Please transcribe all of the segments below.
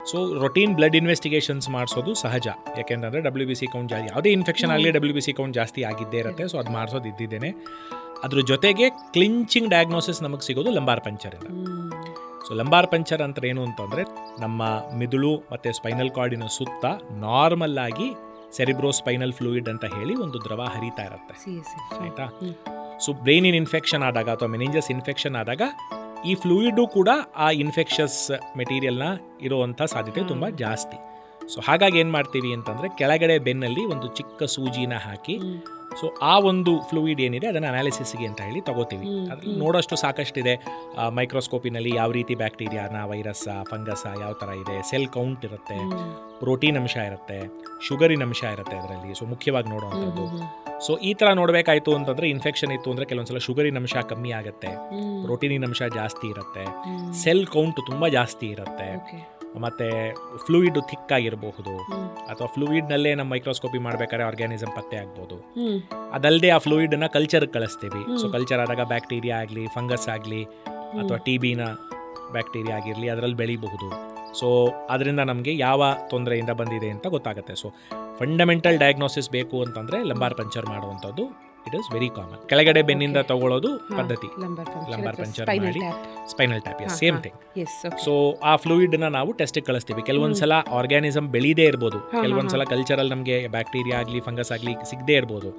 So routine blood investigations ಮಾಡಿಸೋದು ಸಹಜ, ಯಾಕೆಂದರೆ WBC ಕೌಂಟ್ ಜಾಸ್ತಿ, ಯಾವುದೇ ಇನ್ಫೆಕ್ಷನ್ ಆಗಲಿ WBC ಕೌಂಟ್ ಜಾಸ್ತಿ ಆಗಿದ್ದೇ ಇರುತ್ತೆ. ಸೊ ಅದು ಮಾಡಿಸೋದು ಇದ್ದಿದ್ದೇನೆ. ಅದ್ರ ಜೊತೆಗೆ ಕ್ಲಿಂಚಿಂಗ್ ಡಯಾಗ್ನೋಸಿಸ್ ನಮಗೆ ಸಿಗೋದು ಲಂಬಾರ್ ಪಂಚರಿಂದ. ಸೊ ಲಂಬಾರ್ ಪಂಚರ್ ಅಂತ ಏನು ಅಂತಂದರೆ, ನಮ್ಮ ಮಿದುಳು ಮತ್ತು ಸ್ಪೈನಲ್ ಕಾರ್ಡಿನ ಸುತ್ತ ನಾರ್ಮಲ್ ಆಗಿ ಸೆರಿಬ್ರೋ ಸ್ಪೈನಲ್ ಫ್ಲೂಯಿಡ್ ಅಂತ ಹೇಳಿ ಒಂದು ದ್ರವ ಹರಿತಾ ಇರುತ್ತೆ, ಆಯಿತಾ. ಸೊ ಬ್ರೈನಿನ ಇನ್ಫೆಕ್ಷನ್ ಆದಾಗ ಅಥವಾ ಮೆನಿಂಜಸ್ ಇನ್ಫೆಕ್ಷನ್ ಆದಾಗ ಈ ಫ್ಲೂಯಿಡು ಕೂಡ ಆ ಇನ್ಫೆಕ್ಷಸ್ ಮೆಟೀರಿಯಲ್ನ ಇರುವಂಥ ಸಾಧ್ಯತೆ ತುಂಬ ಜಾಸ್ತಿ. ಸೊ ಹಾಗಾಗಿ ಏನು ಮಾಡ್ತೀವಿ ಅಂತಂದರೆ, ಕೆಳಗಡೆ ಬೆನ್ನಲ್ಲಿ ಒಂದು ಚಿಕ್ಕ ಸೂಜಿನ ಹಾಕಿ, ಸೊ ಆ ಒಂದು ಫ್ಲೂಯಿಡ್ ಏನಿದೆ ಅದನ್ನು ಅನಾಲಿಸಿಸ್ಗೆ ಅಂತ ಹೇಳಿ ತಗೋತೀವಿ. ಅದ್ರಲ್ಲಿ ನೋಡೋಷ್ಟು ಸಾಕಷ್ಟಿದೆ. ಮೈಕ್ರೋಸ್ಕೋಪಿನಲ್ಲಿ ಯಾವ ರೀತಿ ಬ್ಯಾಕ್ಟೀರಿಯಾನ, ವೈರಸ್ಸ, ಫಂಗಸ ಯಾವ ಥರ ಇದೆ, ಸೆಲ್ ಕೌಂಟ್ ಇರುತ್ತೆ, ಪ್ರೋಟೀನ್ ಅಂಶ ಇರುತ್ತೆ, ಶುಗರಿನ ಅಂಶ ಇರುತ್ತೆ ಅದರಲ್ಲಿ. ಸೊ ಮುಖ್ಯವಾಗಿ ನೋಡುವಂಥದ್ದು. ಸೊ ಈ ಥರ ನೋಡಬೇಕಾಯ್ತು ಅಂತಂದರೆ, ಇನ್ಫೆಕ್ಷನ್ ಇತ್ತು ಅಂದರೆ ಕೆಲವೊಂದ್ಸಲ ಶುಗರಿನ ಅಂಶ ಕಮ್ಮಿ ಆಗುತ್ತೆ, ಪ್ರೋಟೀನಿನ ಅಂಶ ಜಾಸ್ತಿ ಇರುತ್ತೆ, ಸೆಲ್ ಕೌಂಟ್ ತುಂಬ ಜಾಸ್ತಿ ಇರುತ್ತೆ, ಮತ್ತು ಫ್ಲೂಯಿಡ್ ಥಿಕ್ಕಾಗಿರಬಹುದು, ಅಥವಾ ಫ್ಲೂಯಿಡ್ನಲ್ಲೇ ನಮ್ಮ ಮೈಕ್ರೋಸ್ಕೋಪಿ ಮಾಡಬೇಕಾದ್ರೆ ಆರ್ಗ್ಯಾನಿಸಮ್ ಪತ್ತೆ ಆಗ್ಬೋದು. ಅದಲ್ಲದೆ ಆ ಫ್ಲೂಯಿಡನ್ನ ಕಲ್ಚರ್ಗೆ ಕಳಿಸ್ತೀವಿ. ಸೊ ಕಲ್ಚರ್ ಆದಾಗ ಬ್ಯಾಕ್ಟೀರಿಯಾ ಆಗಲಿ, ಫಂಗಸ್ ಆಗಲಿ, ಅಥವಾ TBನ ಬ್ಯಾಕ್ಟೀರಿಯಾ ಆಗಿರಲಿ ಅದರಲ್ಲಿ ಬೆಳೀಬಹುದು. ಸೊ ಅದರಿಂದ ನಮಗೆ ಯಾವ ತೊಂದರೆಯಿಂದ ಬಂದಿದೆ ಅಂತ ಗೊತ್ತಾಗುತ್ತೆ. ಸೊ ಫಂಡಮೆಂಟಲ್ ಡಯಾಗ್ನೋಸಿಸ್ ಬೇಕು ಅಂತಂದರೆ ಲಂಬಾರ್ ಪಂಚರ್ ಮಾಡುವಂಥದ್ದು ಇಟ್ ಇಸ್ ವೆರಿ ಕಾಮನ್. ಕೆಳಗಡೆ ಬೆನ್ನಿಂದ ತಗೊಳ್ಳೋದು ಪದ್ಧತಿ, ಲಂಬಾರ್ ಪಂಚರ್ ಮಾಡಿ spinal tap, same thing. So ಆ ಫ್ಲೂಯಿಡ್ನ ನಾವು ಟೆಸ್ಟಿಗೆ ಕಳಿಸ್ತೀವಿ. ಕೆಲವೊಂದ್ಸಲ ಆರ್ಗ್ಯಾನಿಸಮ್ ಬೆಳೀದೇ ಇರ್ಬೋದು, ಕೆಲವೊಂದ್ಸಲ ಕಲ್ಚರಲ್ಲಿ ನಮಗೆ ಬ್ಯಾಕ್ಟೀರಿಯಾ ಆಗಲಿ, ಫಂಗಸ್ ಆಗಲಿ ಸಿಗದೇ ಇರ್ಬೋದು,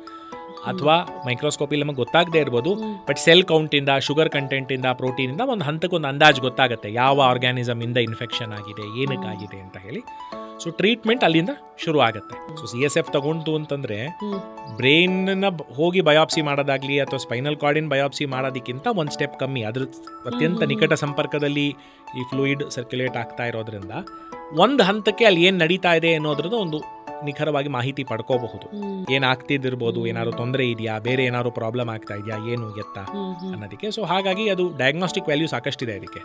ಅಥವಾ ಮೈಕ್ರೋಸ್ಕೋಪಿಲಿ ನಮಗೆ ಗೊತ್ತಾಗದೇ ಇರ್ಬೋದು. ಬಟ್ ಸೆಲ್ ಕೌಂಟಿಂದ, ಶುಗರ್ ಕಂಟೆಂಟಿಂದ, ಪ್ರೋಟೀನಿಂದ ಒಂದು ಹಂತಕ್ಕೊಂದು ಅಂದಾಜು ಗೊತ್ತಾಗುತ್ತೆ ಯಾವ ಆರ್ಗ್ಯಾನಿಸಮ್ ಇಂದ ಇನ್ಫೆಕ್ಷನ್ ಆಗಿದೆ, ಏನಕ್ಕಾಗಿದೆ ಅಂತ ಹೇಳಿ. ಸೊ ಟ್ರೀಟ್ಮೆಂಟ್ ಅಲ್ಲಿಂದ ಶುರು ಆಗುತ್ತೆ. ಸೊ CSF ತಗೊಂಡು ಅಂತಂದರೆ ಬ್ರೈನ್ನ ಹೋಗಿ ಬಯಾಪ್ಸಿ ಮಾಡೋದಾಗಲಿ ಅಥವಾ ಸ್ಪೈನಲ್ ಕಾರ್ಡಿನ ಬಯಾಪ್ಸಿ ಮಾಡೋದಕ್ಕಿಂತ ಒಂದು ಸ್ಟೆಪ್ ಕಮ್ಮಿ. ಅದ್ರ ಅತ್ಯಂತ ನಿಕಟ ಸಂಪರ್ಕದಲ್ಲಿ ಈ ಫ್ಲೂಯಿಡ್ ಸರ್ಕ್ಯುಲೇಟ್ ಆಗ್ತಾ ಇರೋದ್ರಿಂದ ಒಂದು ಹಂತಕ್ಕೆ ಅಲ್ಲಿ ಏನು ನಡೀತಾ ಇದೆ ಅನ್ನೋದ್ರದ್ದು ಒಂದು ನಿಖರವಾಗಿ ಮಾಹಿತಿ ಪಡ್ಕೋಬಹುದು. ಏನಾಗ್ತಿದ್ದಿರ್ಬೋದು, ಏನಾದ್ರು ತೊಂದರೆ ಇದೆಯಾ, ಬೇರೆ ಏನಾದ್ರು ಪ್ರಾಬ್ಲಮ್ ಆಗ್ತಾ ಇದೆಯಾ, ಏನು ಎತ್ತ ಅನ್ನೋದಕ್ಕೆ. ಸೊ ಹಾಗಾಗಿ ಅದು ಡಯಾಗ್ನೋಸ್ಟಿಕ್ ವ್ಯಾಲ್ಯೂ ಸಾಕಷ್ಟಿದೆ ಅದಕ್ಕೆ.